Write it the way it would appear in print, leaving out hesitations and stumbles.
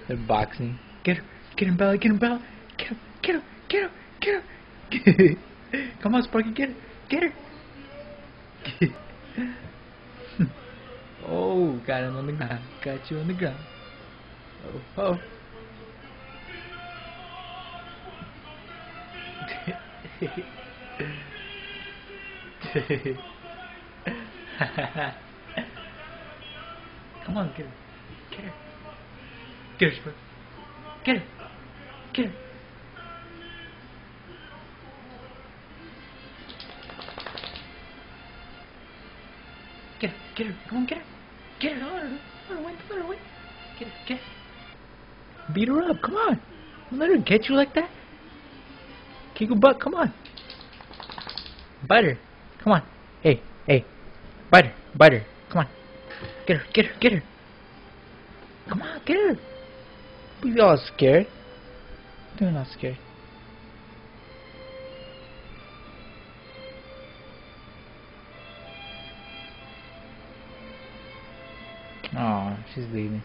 They're boxing. Get him, Bella, get him, Bella. Get him, get him, get him, get him. Come on, Sparky, get her, get her. Oh, got him on the ground. Got you on the ground. Oh, oh. Come on, get her. Get her. Get her, Sparky. Get her. Get her. Get her. Get her. Come on, get her. Get her. Don't let her win. Don't let her win. Get her. Get her. Beat her up. Come on. Don't let her get you like that. Kick her butt. Come on. Bite her. Come on. Hey. Hey. Bite her. Bite her. Come on. Get her. Get her. Get her. Come on. Get her. Be all scared. You're not scared. Oh, she's leaving.